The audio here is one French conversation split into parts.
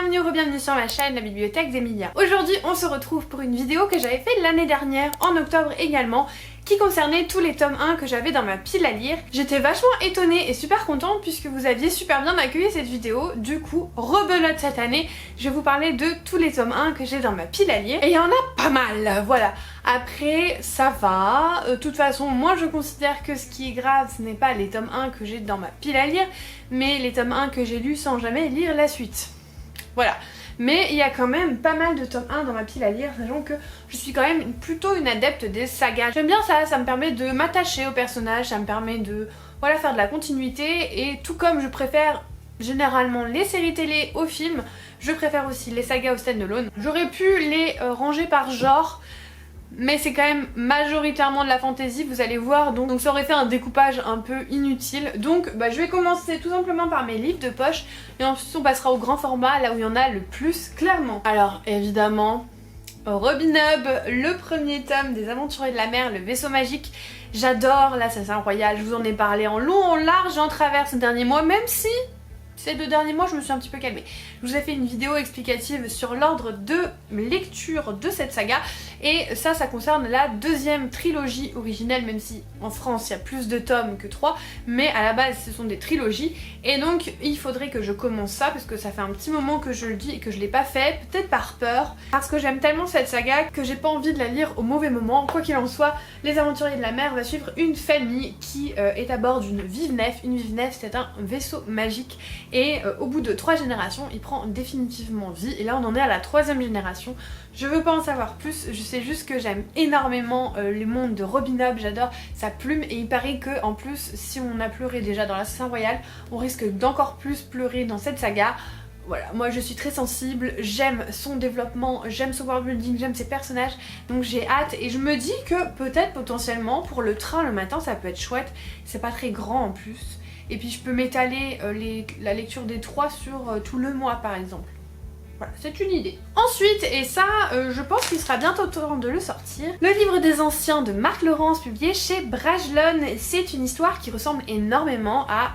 bienvenue ou bienvenue sur ma chaîne La Bibliothèque d'Emilia. Aujourd'hui on se retrouve pour une vidéo que j'avais fait l'année dernière, en octobre également, qui concernait tous les tomes 1 que j'avais dans ma pile à lire. J'étais vachement étonnée et super contente puisque vous aviez super bien accueilli cette vidéo. Du coup, rebelote cette année, je vais vous parler de tous les tomes 1 que j'ai dans ma pile à lire. Et il y en a pas mal, voilà. Après, ça va. De toute façon, moi je considère que ce qui est grave, ce n'est pas les tomes 1 que j'ai dans ma pile à lire, mais les tomes 1 que j'ai lus sans jamais lire la suite. Voilà. Mais il y a quand même pas mal de tomes 1 dans ma pile à lire, sachant que je suis quand même plutôt une adepte des sagas. J'aime bien ça, ça me permet de m'attacher aux personnages, ça me permet de faire de la continuité, et tout comme je préfère généralement les séries télé aux films, je préfère aussi les sagas au stand-alone. J'aurais pu les ranger par genre, mais c'est quand même majoritairement de la fantasy, vous allez voir, donc ça aurait fait un découpage un peu inutile. Donc je vais commencer tout simplement par mes livres de poche, et ensuite on passera au grand format, là où il y en a le plus clairement. Alors évidemment, Robin Hood, le premier tome des Aventuriers de la Mer, le vaisseau magique. J'adore l'Assassin Royal, je vous en ai parlé en long, en large et en travers ces derniers mois, même si ces 2 derniers mois je me suis un petit peu calmée. Je vous ai fait une vidéo explicative sur l'ordre de lecture de cette saga, et ça concerne la 2e trilogie originelle, même si en France il y a plus de tomes que 3, mais à la base ce sont des trilogies, et donc il faudrait que je commence ça parce que ça fait un petit moment que je le dis et que je l'ai pas fait, peut-être par peur, parce que j'aime tellement cette saga que j'ai pas envie de la lire au mauvais moment. Quoi qu'il en soit, les Aventuriers de la Mer va suivre une famille qui est à bord d'une vive nef. Une vive nef, c'est un vaisseau magique, et au bout de 3 générations il prend définitivement vie, et là on en est à la 3e génération. Je veux pas en savoir plus, je sais juste que j'aime énormément les mondes de Robin Hood, j'adore sa plume, et il paraît que en plus, si on a pleuré déjà dans l'Assassin Royal, on risque d'encore plus pleurer dans cette saga. Voilà, moi je suis très sensible, j'aime son développement, j'aime son world building, j'aime ses personnages, donc j'ai hâte, et je me dis que peut-être potentiellement pour le train le matin ça peut être chouette, c'est pas très grand en plus, et puis je peux m'étaler la lecture des 3 sur tout le mois par exemple. Voilà, c'est une idée. Ensuite, et ça, je pense qu'il sera bientôt temps de le sortir, le livre des anciens de Marc Lawrence, publié chez Brajlon. C'est une histoire qui ressemble énormément à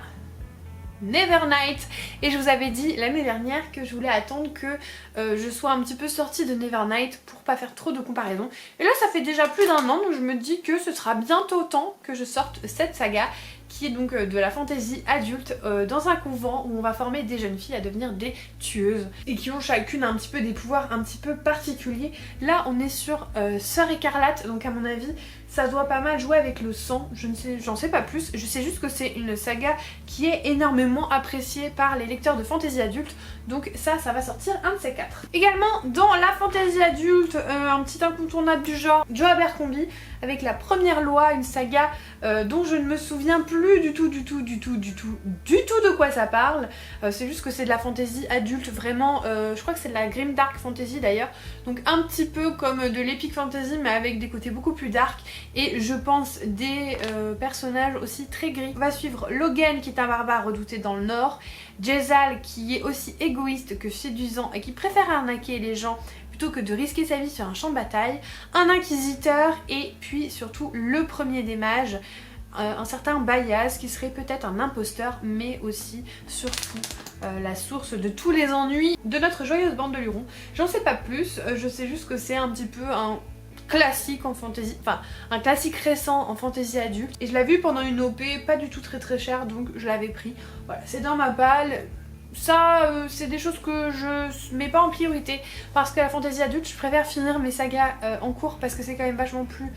Nevernight, et je vous avais dit l'année dernière que je voulais attendre que je sois un petit peu sortie de Nevernight pour pas faire trop de comparaisons, et là ça fait déjà plus d'1 an, donc je me dis que ce sera bientôt temps que je sorte cette saga, qui est donc de la fantasy adulte dans un couvent où on va former des jeunes filles à devenir des tueuses, et qui ont chacune un petit peu des pouvoirs un petit peu particuliers. Là on est sur Sœur Écarlate, donc à mon avis ça doit pas mal jouer avec le sang, j'en sais pas plus, je sais juste que c'est une saga qui est énormément appréciée par les lecteurs de fantasy adulte, donc ça va sortir un de ces 4. Également dans la fantasy adulte, un petit incontournable du genre, Joe Abercrombie, avec La Première Loi, une saga dont je ne me souviens plus du tout de quoi ça parle. C'est juste que c'est de la fantasy adulte, vraiment, je crois que c'est de la grim dark fantasy d'ailleurs, donc un petit peu comme de l'epic fantasy mais avec des côtés beaucoup plus dark, et je pense des personnages aussi très gris. On va suivre Logan, qui est un barbare redouté dans le nord, Jezal, qui est aussi égoïste que séduisant et qui préfère arnaquer les gens plutôt que de risquer sa vie sur un champ de bataille, un inquisiteur, et puis surtout le premier des mages, un certain Bayaz, qui serait peut-être un imposteur, mais aussi surtout la source de tous les ennuis de notre joyeuse bande de lurons. J'en sais pas plus, je sais juste que c'est un petit peu un classique en fantasy, enfin un classique récent en fantasy adulte, et je l'avais vu pendant une OP pas du tout très chère, donc je l'avais pris. Voilà, c'est dans ma palle. Ça, c'est des choses que je mets pas en priorité, parce que la fantasy adulte, je préfère finir mes sagas en cours, parce que c'est quand même vachement plus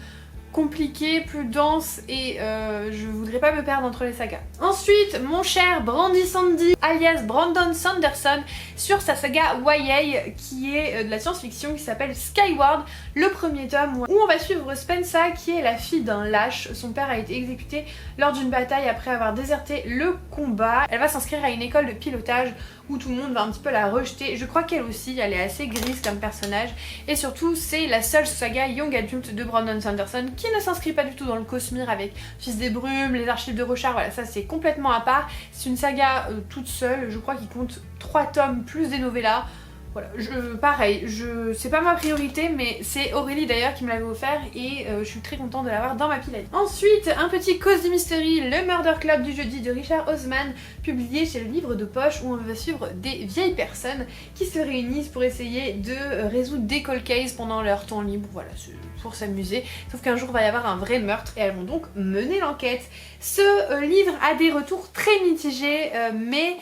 compliqué, plus dense, et je voudrais pas me perdre entre les sagas. Ensuite, mon cher Brandy Sandy, alias Brandon Sanderson, sur sa saga YA, qui est de la science-fiction, qui s'appelle Skyward, le premier tome, où on va suivre Spensa, qui est la fille d'un lâche. Son père a été exécuté lors d'une bataille après avoir déserté le combat. Elle va s'inscrire à une école de pilotage où tout le monde va un petit peu la rejeter. Je crois qu'elle aussi, elle est assez grise comme personnage, et surtout c'est la seule saga young adulte de Brandon Sanderson qui ne s'inscrit pas du tout dans le Cosmere avec Fils des Brumes, les Archives de Rochard, voilà, ça c'est complètement à part. C'est une saga toute seule, je crois qu'il compte 3 tomes plus des novellas. Voilà, pareil, c'est pas ma priorité, mais c'est Aurélie d'ailleurs qui me l'avait offert et je suis très contente de l'avoir dans ma pile à lire. Ensuite, un petit Cozy Mystery, le Murder Club du jeudi de Richard Osman, publié chez le Livre de Poche, où on va suivre des vieilles personnes qui se réunissent pour essayer de résoudre des cold cases pendant leur temps libre, voilà, pour s'amuser. Sauf qu'un jour il va y avoir un vrai meurtre et elles vont donc mener l'enquête. Ce livre a des retours très mitigés, mais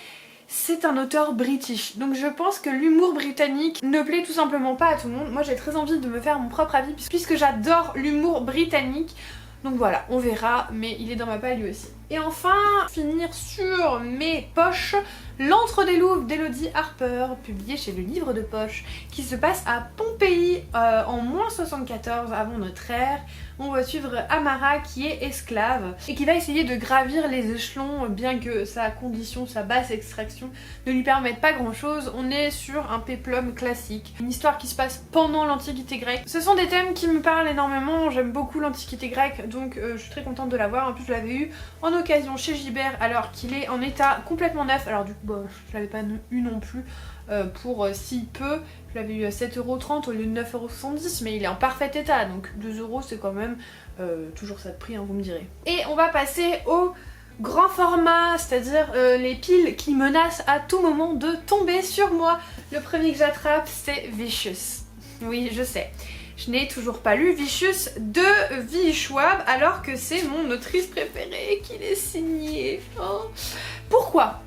c'est un auteur british, donc je pense que l'humour britannique ne plaît tout simplement pas à tout le monde. Moi j'ai très envie de me faire mon propre avis puisque j'adore l'humour britannique. Donc voilà, on verra, mais il est dans ma palle lui aussi. Et enfin, finir sur mes poches, L'Antre des Louves d'Elodie Harper, publié chez le Livre de Poche, qui se passe à Pompéi en moins 74 avant notre ère. On va suivre Amara qui est esclave et qui va essayer de gravir les échelons, bien que sa condition, sa basse extraction ne lui permette pas grand chose. On est sur un péplum classique, une histoire qui se passe pendant l'Antiquité grecque. Ce sont des thèmes qui me parlent énormément, j'aime beaucoup l'Antiquité grecque, donc je suis très contente de l'avoir. En plus je l'avais eu en occasion chez Gibert alors qu'il est en état complètement neuf. Alors du coup je l'avais pas eu non plus pour si peu. Je l'avais eu à 7,30€ au lieu de 9,70€, mais il est en parfait état, donc 2€ c'est quand même toujours ça de prix, hein, vous me direz. Et on va passer au grand format, c'est-à-dire les piles qui menacent à tout moment de tomber sur moi. Le premier que j'attrape c'est Vicious. Oui, je sais. Je n'ai toujours pas lu Vicious de V. Schwab alors que c'est mon autrice préférée qui l'est signée. Oh. Pourquoi ?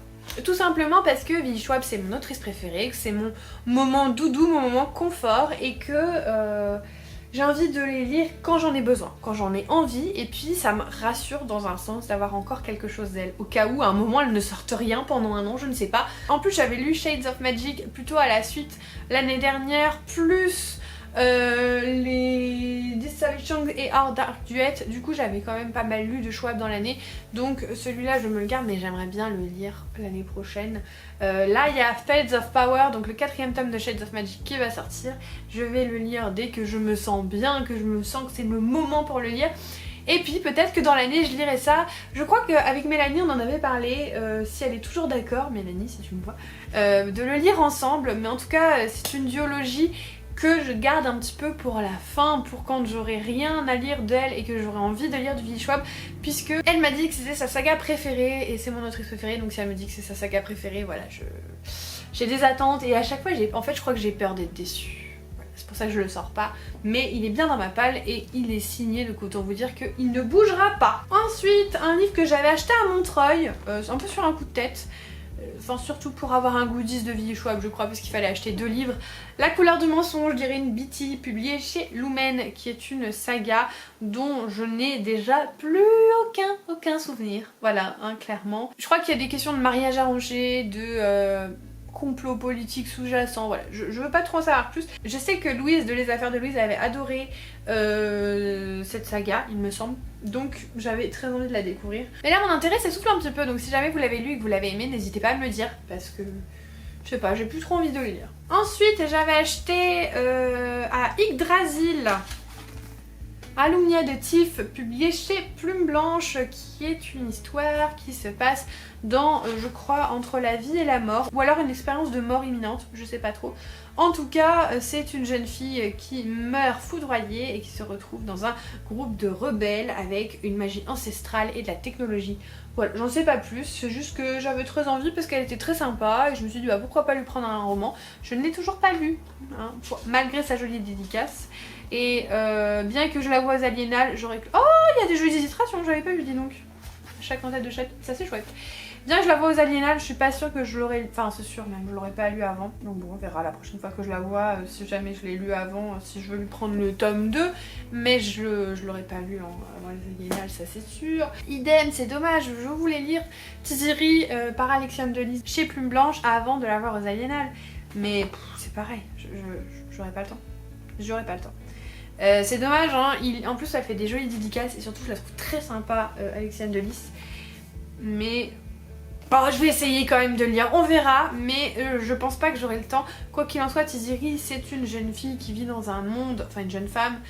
Tout simplement parce que V. Schwab c'est mon autrice préférée, que c'est mon moment doudou, mon moment confort et que j'ai envie de les lire quand j'en ai besoin, quand j'en ai envie, et puis ça me rassure dans un sens d'avoir encore quelque chose d'elle, au cas où à un moment elle ne sorte rien pendant un an, je ne sais pas. En plus j'avais lu Shades of Magic plutôt à la suite l'année dernière, plus les Dissolution et Our Dark Duet, du coup j'avais quand même pas mal lu de Schwab dans l'année, donc celui-là je me le garde mais j'aimerais bien le lire l'année prochaine. Là il y a Fades of Power, donc le 4e tome de Shades of Magic qui va sortir, je vais le lire dès que je me sens bien, que je me sens que c'est le moment pour le lire. Et puis peut-être que dans l'année je lirai ça. Je crois qu'avec Mélanie on en avait parlé, si elle est toujours d'accord, Mélanie si tu me vois, de le lire ensemble, mais en tout cas c'est une duologie que je garde un petit peu pour la fin, pour quand j'aurai rien à lire d'elle et que j'aurai envie de lire du V. Schwab, puisque elle m'a dit que c'était sa saga préférée et c'est mon autrice préférée, donc si elle me dit que c'est sa saga préférée, voilà, j'ai des attentes et à chaque fois en fait je crois que j'ai peur d'être déçue. Voilà, c'est pour ça que je le sors pas, mais il est bien dans ma palle et il est signé, donc autant vous dire qu'il ne bougera pas. Ensuite, un livre que j'avais acheté à Montreuil, un peu sur un coup de tête, enfin surtout pour avoir un goodies de V. Schwab je crois, parce qu'il fallait acheter 2 livres. La couleur du mensonge d'Irene Beatty, publiée chez Lumen, qui est une saga dont je n'ai déjà plus aucun souvenir. Voilà, hein, clairement. Je crois qu'il y a des questions de mariage arrangé, de complot politique sous-jacent, voilà, je veux pas trop en savoir plus. Je sais que Louise de Les Affaires de Louise avait adoré cette saga, il me semble, donc j'avais très envie de la découvrir. Mais là mon intérêt s'essouffle un petit peu, donc si jamais vous l'avez lu et que vous l'avez aimé, n'hésitez pas à me le dire, parce que je sais pas, j'ai plus trop envie de le lire. Ensuite j'avais acheté à Yggdrasil Alumnia de Tiff, publié chez Plume Blanche, qui est une histoire qui se passe dans, je crois, entre la vie et la mort, ou alors une expérience de mort imminente, je sais pas trop. En tout cas, c'est une jeune fille qui meurt foudroyée et qui se retrouve dans un groupe de rebelles avec une magie ancestrale et de la technologie. Voilà, j'en sais pas plus, c'est juste que j'avais très envie parce qu'elle était très sympa et je me suis dit bah pourquoi pas lui prendre un roman. Je ne l'ai toujours pas lu, hein, malgré sa jolie dédicace. Et bien que je la vois aux Aliénales, j'aurais pu... Oh, il y a des jolies illustrations, j'avais pas vu, dis donc. Chaque en tête de chapitre, ça c'est chouette. Bien que je la vois aux Aliénales, je suis pas sûre que je l'aurais... Enfin, c'est sûr même, je l'aurais pas lu avant. Donc bon, on verra la prochaine fois que je la vois, si jamais je l'ai lu avant, si je veux lui prendre le tome 2. Mais je l'aurais pas lu avant les Aliénales, ça c'est sûr. Idem, c'est dommage, je voulais lire Tiziri par Alexiane Delis chez Plume Blanche avant de la voir aux Aliénales. Mais c'est pareil, j'aurais pas le temps. J'aurais pas le temps. C'est dommage, hein. En plus elle fait des jolies dédicaces et surtout je la trouve très sympa, Alexiane Delis. Mais bon, je vais essayer quand même de le lire, on verra, mais je pense pas que j'aurai le temps. Quoi qu'il en soit, Tiziri c'est une jeune fille qui vit dans un monde, enfin une jeune femme,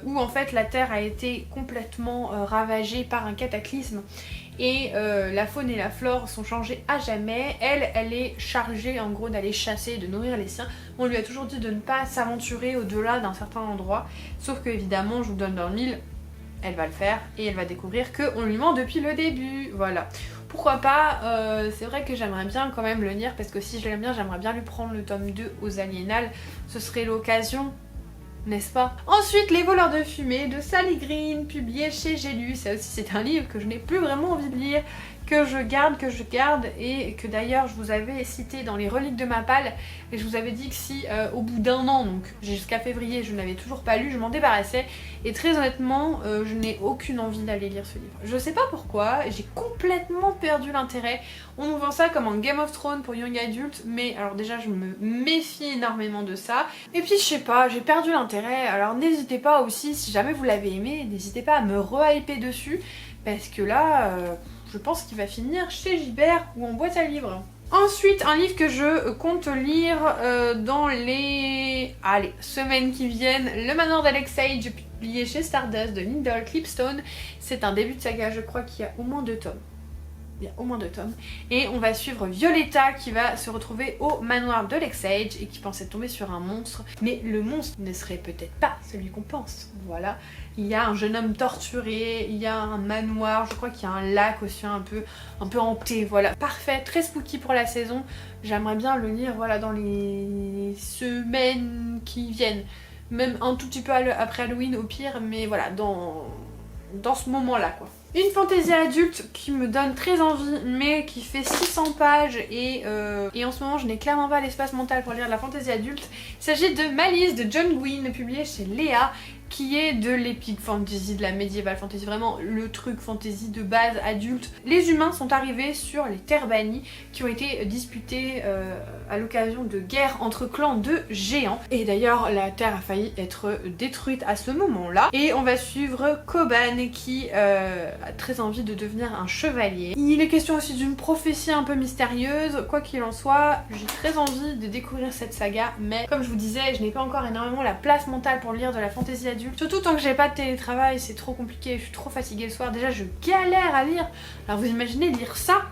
où en fait la Terre a été complètement ravagée par un cataclysme. et la faune et la flore sont changées à jamais. Elle est chargée en gros d'aller chasser, de nourrir les siens. On lui a toujours dit de ne pas s'aventurer au-delà d'un certain endroit, sauf que évidemment, je vous donne dans le mille, elle va le faire et elle va découvrir qu'on lui ment depuis le début, voilà. Pourquoi pas, c'est vrai que j'aimerais bien quand même le lire parce que si je l'aime bien, j'aimerais bien lui prendre le tome 2 aux Aliénales, ce serait l'occasion, n'est-ce pas? Ensuite, Les voleurs de fumée de Sally Green, publié chez J'ai lu. Ça aussi c'est un livre que je n'ai plus vraiment envie de lire, que je garde et que d'ailleurs je vous avais cité dans les reliques de ma palle et je vous avais dit que si au bout d'un an, donc jusqu'à février, je n'avais toujours pas lu, je m'en débarrassais et très honnêtement je n'ai aucune envie d'aller lire ce livre. Je sais pas pourquoi, j'ai complètement perdu l'intérêt. On nous vend ça comme un Game of Thrones pour young adult, mais alors déjà je me méfie énormément de ça et puis je sais pas, j'ai perdu l'intérêt. Alors n'hésitez pas aussi, si jamais vous l'avez aimé, n'hésitez pas à me re-hyper dessus parce que là je pense qu'il va finir chez Gibert ou en boîte à livres. Ensuite, un livre que je compte lire dans les semaines qui viennent, Le Manoir d'Alex Sage, publié chez Stardust de Lyndall Clipstone. C'est un début de saga, je crois qu'il y a au moins 2 tomes. Il y a au moins 2 tomes. Et on va suivre Violetta qui va se retrouver au manoir de Lexage et qui pensait tomber sur un monstre. Mais le monstre ne serait peut-être pas celui qu'on pense. Voilà. Il y a un jeune homme torturé, il y a un manoir, je crois qu'il y a un lac aussi un peu hanté. Voilà. Parfait, très spooky pour la saison. J'aimerais bien le lire voilà, dans les semaines qui viennent. Même un tout petit peu après Halloween au pire, mais voilà, dans ce moment-là quoi. Une fantaisie adulte qui me donne très envie mais qui fait 600 pages et en ce moment je n'ai clairement pas l'espace mental pour lire de la fantaisie adulte. Il s'agit de Malice de John Gwynne, publié chez Léa, qui est de l'epic fantasy, de la médiéval fantasy, vraiment le truc fantasy de base adulte. Les humains sont arrivés sur les terres bannies qui ont été disputées à l'occasion de guerres entre clans de géants. Et d'ailleurs la terre a failli être détruite à ce moment-là. Et on va suivre Koban qui a très envie de devenir un chevalier. Il est question aussi d'une prophétie un peu mystérieuse. Quoi qu'il en soit, j'ai très envie de découvrir cette saga, mais comme je vous disais, je n'ai pas encore énormément la place mentale pour lire de la fantaisie adulte. Surtout tant que j'ai pas de télétravail, c'est trop compliqué, je suis trop fatiguée le soir. Déjà je galère à lire, alors vous imaginez lire ça?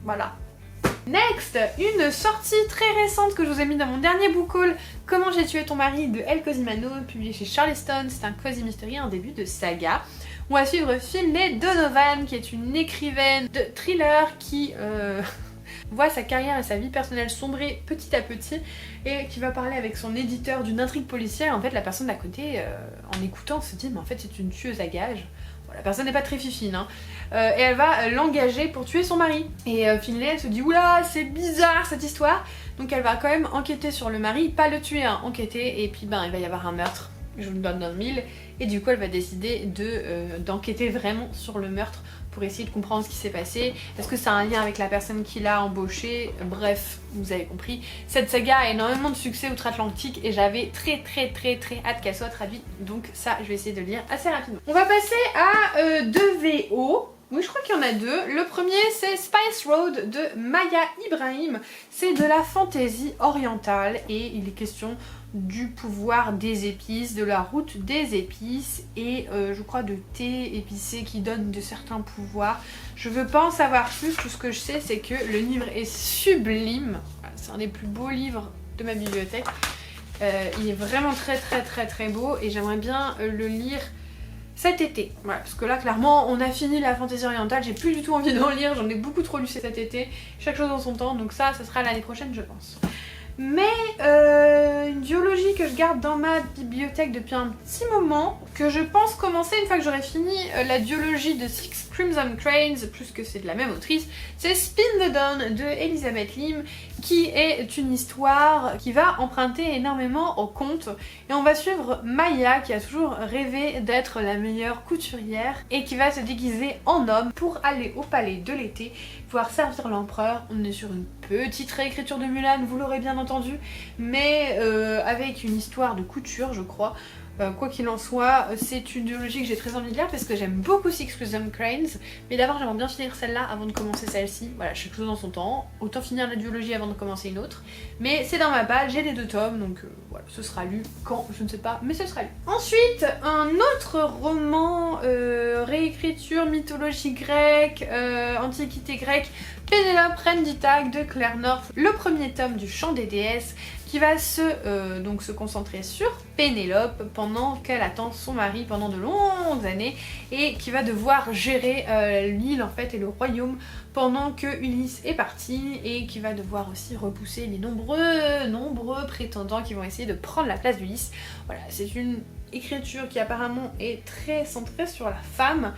Voilà. Next, une sortie très récente que je vous ai mis dans mon dernier book haul, Comment j'ai tué ton mari de Elle Cosimano, publié chez Charleston. C'est un cozy mystery, un début de saga. On va suivre Finlay Donovan qui est une écrivaine de thriller qui voit sa carrière et sa vie personnelle sombrer petit à petit et qui va parler avec son éditeur d'une intrigue policière. En fait la personne d'à côté en écoutant se dit mais en fait c'est une tueuse à gages. Bon, la personne n'est pas très fifine hein. Et elle va l'engager pour tuer son mari. Et Finlay elle se dit oula c'est bizarre cette histoire. Donc elle va quand même enquêter sur le mari, pas le tuer hein, enquêter, et puis ben il va y avoir un meurtre. Je vous le donne dans le mille. Et du coup elle va décider d'enquêter vraiment sur le meurtre pour essayer de comprendre ce qui s'est passé. Est-ce que ça a un lien avec la personne qui l'a embauché? Bref, vous avez compris. Cette saga a énormément de succès outre-Atlantique et j'avais très hâte qu'elle soit traduite. Donc ça, je vais essayer de le lire assez rapidement. On va passer à 2 VO. Oui, je crois qu'il y en a 2. Le premier, c'est Spice Road de Maya Ibrahim. C'est de la fantaisie orientale et il est question du pouvoir des épices, de la route des épices et je crois de thé épicé qui donne de certains pouvoirs. Je veux pas en savoir plus, tout ce que je sais c'est que le livre est sublime. C'est un des plus beaux livres de ma bibliothèque. Il est vraiment très beau et j'aimerais bien le lire cet été. Voilà, parce que là clairement on a fini la fantaisie orientale, j'ai plus du tout envie d'en lire, j'en ai beaucoup trop lu cet été. Chaque chose en son temps, donc ça sera l'année prochaine je pense. Mais une duologie que je garde dans ma bibliothèque depuis un petit moment, que je pense commencer une fois que j'aurai fini la duologie de Six Crimson Cranes, plus que c'est de la même autrice, c'est Spin the Dawn de Elizabeth Lim, qui est une histoire qui va emprunter énormément au conte. Et on va suivre Maya qui a toujours rêvé d'être la meilleure couturière et qui va se déguiser en homme pour aller au palais de l'été, pouvoir servir l'empereur. On est sur une petite réécriture de Mulan, vous l'aurez bien entendu, mais avec une histoire de couture je crois. Quoi qu'il en soit, c'est une duologie que j'ai très envie de lire parce que j'aime beaucoup Six Crimson Cranes, mais d'abord j'aimerais bien finir celle-là avant de commencer celle-ci. Voilà, chaque chose dans son temps, autant finir la duologie avant de commencer une autre. Mais c'est dans ma palle, j'ai les 2 tomes, donc voilà, ce sera lu quand, je ne sais pas, mais ce sera lu. Ensuite, un autre roman, réécriture, mythologie grecque, antiquité grecque, Pénélope, reine d'Ithaque de Claire North, le premier tome du Chant des déesses, qui va donc se concentrer sur Pénélope pendant qu'elle attend son mari pendant de longues années et qui va devoir gérer l'île en fait et le royaume pendant que Ulysse est parti et qui va devoir aussi repousser les nombreux prétendants qui vont essayer de prendre la place d'Ulysse. Voilà, c'est une écriture qui apparemment est très centrée sur la femme.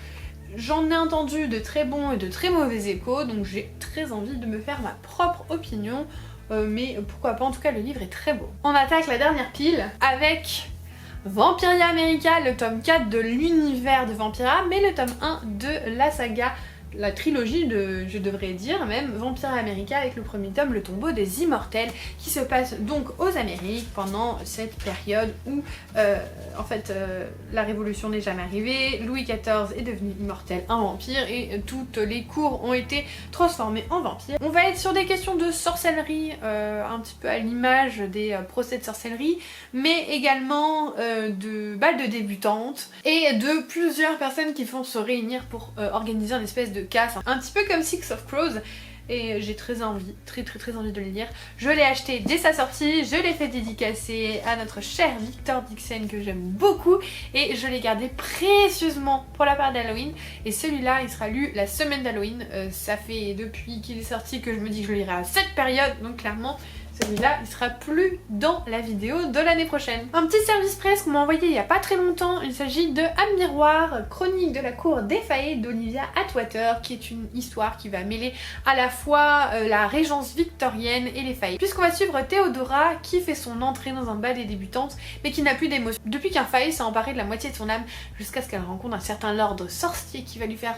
J'en ai entendu de très bons et de très mauvais échos, donc j'ai très envie de me faire ma propre opinion. Mais pourquoi pas, en tout cas le livre est très beau. On attaque la dernière pile avec Vampiria America, le tome 4 de l'univers de Vampira, mais le tome 1 de la saga, la trilogie de, je devrais dire même, Vampiria America avec le premier tome, le tombeau des immortels, qui se passe donc aux Amériques pendant cette période où en fait la révolution n'est jamais arrivée, Louis XIV est devenu immortel, un vampire, et toutes les cours ont été transformées en vampires. On va être sur des questions de sorcellerie, un petit peu à l'image des procès de sorcellerie, mais également de balles de débutantes et de plusieurs personnes qui vont se réunir pour organiser une espèce de casse, un petit peu comme Six of Crows, et j'ai très envie de le lire. Je l'ai acheté dès sa sortie, je l'ai fait dédicacer à notre cher Victor Dixon que j'aime beaucoup et je l'ai gardé précieusement pour la période d'Halloween, et celui-là il sera lu la semaine d'Halloween. Ça fait depuis qu'il est sorti que je me dis que je le lirai à cette période, donc clairement celui-là il sera plus dans la vidéo de l'année prochaine. Un petit service presse qu'on m'a envoyé il y a pas très longtemps, il s'agit de Âme Miroir, chronique de la cour défaillée d'Olivia Atwater, qui est une histoire qui va mêler à la fois la régence victorienne et les faillites. Puisqu'on va suivre Théodora qui fait son entrée dans un bal des débutantes mais qui n'a plus d'émotion depuis qu'un failli s'est emparé de la moitié de son âme, jusqu'à ce qu'elle rencontre un certain lord sorcier qui va lui faire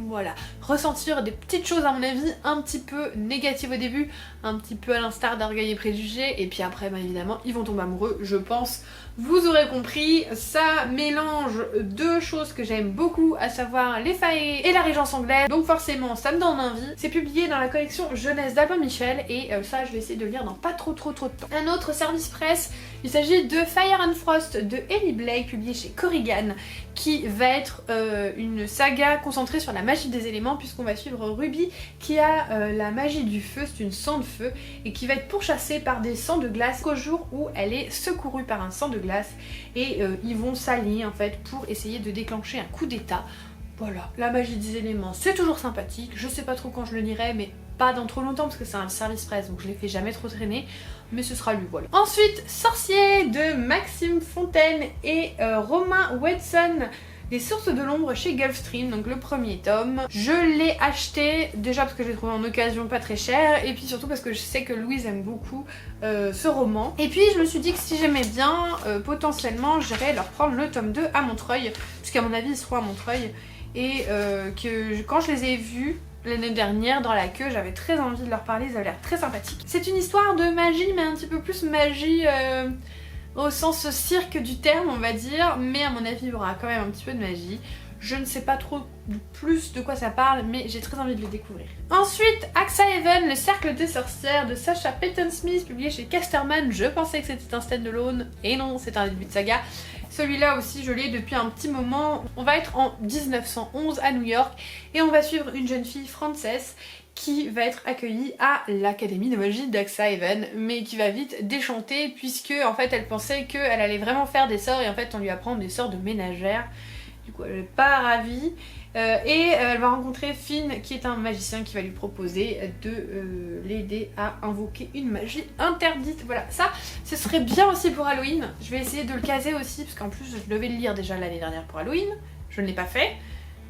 voilà, ressentir des petites choses à mon avis un petit peu négatives au début, un petit peu à l'instar d'Orgueil et Préjugés, et puis après bah, évidemment ils vont tomber amoureux, je pense. Vous aurez compris, ça mélange 2 choses que j'aime beaucoup, à savoir les failles et la régence anglaise, donc forcément ça me donne envie. C'est publié dans la collection jeunesse d'Albin Michel, et ça je vais essayer de le lire dans pas trop de temps. Un autre service presse, il s'agit de Fire and Frost de Ellie Blake, publié chez Corrigan, qui va être une saga concentrée sur la magie des éléments, puisqu'on va suivre Ruby qui a la magie du feu, c'est une sang de feu, et qui va être pourchassée par des sangs de glace qu'au jour où elle est secourue par un sang de glace, et ils vont s'allier en fait pour essayer de déclencher un coup d'état. Voilà, la magie des éléments c'est toujours sympathique, je sais pas trop quand je le lirai, mais pas dans trop longtemps parce que c'est un service presse donc je les fais jamais trop traîner, mais ce sera lu, voilà. Ensuite, Sorcier de Maxime Fontaine et Romain Watson, Les sources de l'ombre chez Gulfstream, donc le premier tome. Je l'ai acheté déjà parce que je l'ai trouvé en occasion pas très cher, et puis surtout parce que je sais que Louise aime beaucoup ce roman. Et puis je me suis dit que si j'aimais bien, potentiellement j'irais leur prendre le tome 2 à Montreuil, puisqu'à mon avis ils seront à Montreuil, et que quand je les ai vus l'année dernière dans la queue, j'avais très envie de leur parler, ils avaient l'air très sympathiques. C'est une histoire de magie, mais un petit peu plus magie au sens cirque du terme on va dire, mais à mon avis il y aura quand même un petit peu de magie. Je ne sais pas trop plus de quoi ça parle, mais j'ai très envie de le découvrir. Ensuite, Axhaven, le cercle des sorcières de Sacha Peyton Smith, publié chez Casterman. Je pensais que c'était un stand-alone, et non, c'est un début de saga. Celui-là aussi, je l'ai depuis un petit moment. On va être en 1911 à New York, et on va suivre une jeune fille, Frances, qui va être accueillie à l'académie de magie d'Axhaven, mais qui va vite déchanter, puisque en fait elle pensait qu'elle allait vraiment faire des sorts, et en fait on lui apprend des sorts de ménagère. Du coup elle n'est pas ravie, et elle va rencontrer Finn qui est un magicien qui va lui proposer de l'aider à invoquer une magie interdite. Voilà, ça ce serait bien aussi pour Halloween. Je vais essayer de le caser aussi parce qu'en plus je devais le lire déjà l'année dernière pour Halloween, je ne l'ai pas fait.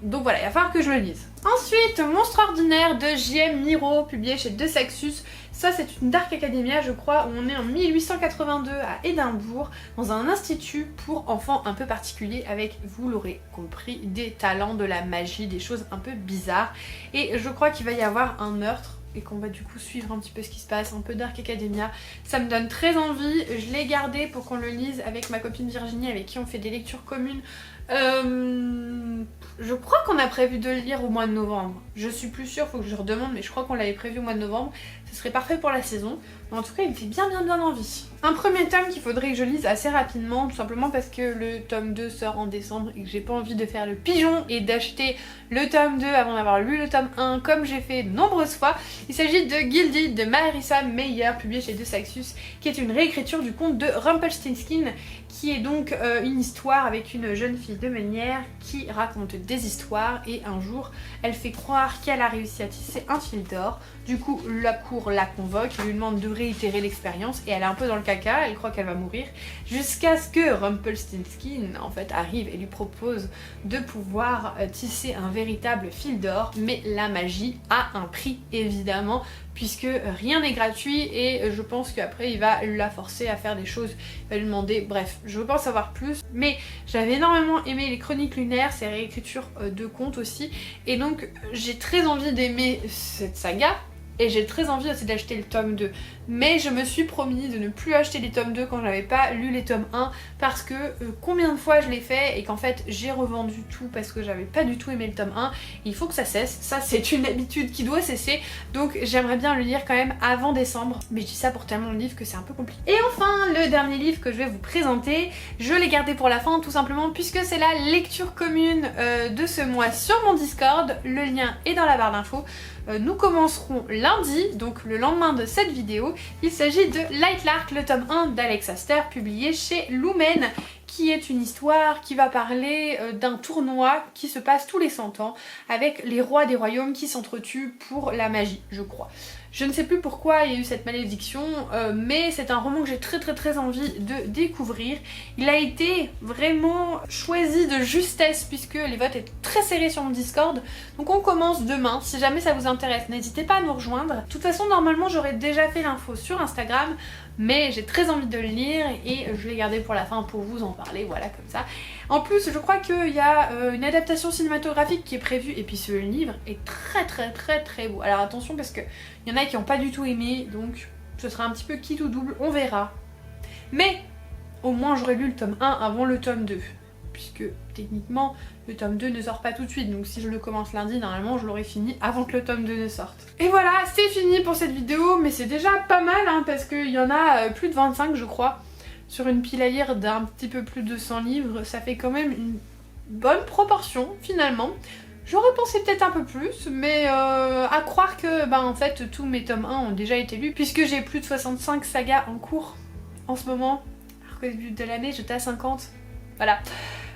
Donc voilà, il va falloir que je le lise. Ensuite, Monstre ordinaire de J.M. Miro, publié chez De Saxus. Ça, c'est une Dark Academia, je crois, où on est en 1882 à Édimbourg, dans un institut pour enfants un peu particulier, avec, vous l'aurez compris, des talents, de la magie, des choses un peu bizarres. Et je crois qu'il va y avoir un meurtre. et qu'on va du coup suivre un petit peu ce qui se passe, un peu Dark Academia. Ça me donne très envie, je l'ai gardé pour qu'on le lise avec ma copine Virginie avec qui on fait des lectures communes. Je crois qu'on a prévu de le lire au mois de novembre. Je suis plus sûre, faut que je redemande, mais je crois qu'on l'avait prévu au mois de novembre. Ce serait parfait pour la saison. Mais en tout cas, il me fait bien envie. Un premier tome qu'il faudrait que je lise assez rapidement, tout simplement parce que le tome 2 sort en décembre et que j'ai pas envie de faire le pigeon et d'acheter le tome 2 avant d'avoir lu le tome 1 comme j'ai fait de nombreuses fois. Il s'agit de Gilded de Marissa Meyer, publié chez De Saxus, qui est une réécriture du conte de Rumpelstiltskin, qui est donc une histoire avec une jeune fille de meunière qui raconte des histoires et un jour elle fait croire qu'elle a réussi à tisser un fil d'or. Du coup la cour la convoque et lui demande de réitérer l'expérience et elle est un peu dans le caca, elle croit qu'elle va mourir, jusqu'à ce que Rumpelstiltskin en fait arrive et lui propose de pouvoir tisser un véritable fil d'or, mais la magie a un prix évidemment, puisque rien n'est gratuit et je pense qu'après il va la forcer à faire des choses, il va lui demander, bref, je veux pas en savoir plus, mais j'avais énormément aimé les Chroniques Lunaires, ces réécritures de contes aussi, et donc j'ai très envie d'aimer cette saga. Et j'ai très envie aussi d'acheter le tome 2. Mais je me suis promis de ne plus acheter les tomes 2 quand j'avais pas lu les tomes 1. Parce que combien de fois je l'ai fait et qu'en fait j'ai revendu tout parce que j'avais pas du tout aimé le tome 1. Il faut que ça cesse. Ça c'est une habitude qui doit cesser. Donc j'aimerais bien le lire quand même avant décembre. Mais je dis ça pour tellement de livres que c'est un peu compliqué. Et enfin le dernier livre que je vais vous présenter, je l'ai gardé pour la fin tout simplement puisque c'est la lecture commune de ce mois sur mon Discord. Le lien est dans la barre d'infos. Nous commencerons lundi, donc le lendemain de cette vidéo. Il s'agit de Light Lark, le tome 1 d'Alex Aster, publié chez Lumen, qui est une histoire qui va parler d'un tournoi qui se passe tous les 100 ans, avec les rois des royaumes qui s'entretuent pour la magie, je crois. Je ne sais plus pourquoi il y a eu cette malédiction, mais c'est un roman que j'ai très envie de découvrir. Il a été vraiment choisi de justesse puisque les votes étaient très serrés sur mon Discord. Donc on commence demain, si jamais ça vous intéresse, n'hésitez pas à nous rejoindre. De toute façon, normalement j'aurais déjà fait l'info sur Instagram, mais j'ai très envie de le lire et je l'ai gardé pour la fin pour vous en parler, voilà, comme ça. En plus, je crois qu'il y a une adaptation cinématographique qui est prévue, et puis ce livre est très beau. Alors attention parce que il y en a qui n'ont pas du tout aimé, donc ce sera un petit peu quitte ou double, on verra. Mais au moins j'aurais lu le tome 1 avant le tome 2, puisque techniquement le tome 2 ne sort pas tout de suite, donc si je le commence lundi, normalement je l'aurai fini avant que le tome 2 ne sorte. Et voilà, c'est fini pour cette vidéo, mais c'est déjà pas mal, hein, parce qu'il y en a plus de 25 je crois. Sur une pile à lire d'un petit peu plus de 100 livres, ça fait quand même une bonne proportion finalement. J'aurais pensé peut-être un peu plus, mais à croire que en fait tous mes tomes 1 ont déjà été lus, puisque j'ai plus de 65 sagas en cours en ce moment, alors qu'au début de l'année j'étais à 50. Voilà.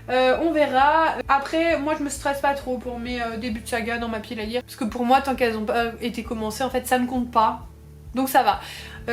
On verra. Après, moi je me stresse pas trop pour mes débuts de saga dans ma pile à lire, parce que pour moi tant qu'elles ont pas été commencées, en fait ça ne compte pas. Donc ça va.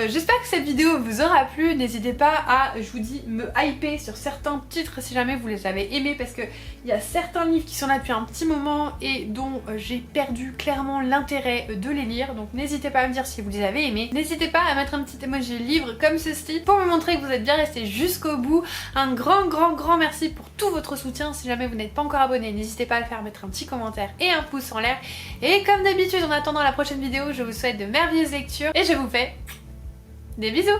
J'espère que cette vidéo vous aura plu, n'hésitez pas à, je vous dis, me hyper sur certains titres si jamais vous les avez aimés, parce que il y a certains livres qui sont là depuis un petit moment et dont j'ai perdu clairement l'intérêt de les lire, donc n'hésitez pas à me dire si vous les avez aimés. N'hésitez pas à mettre un petit emoji livre comme ceci pour me montrer que vous êtes bien resté jusqu'au bout. Un grand merci pour tout votre soutien. Si jamais vous n'êtes pas encore abonné, n'hésitez pas à le faire, mettre un petit commentaire et un pouce en l'air. Et comme d'habitude, en attendant la prochaine vidéo, je vous souhaite de merveilleuses lectures et je vous fais des bisous.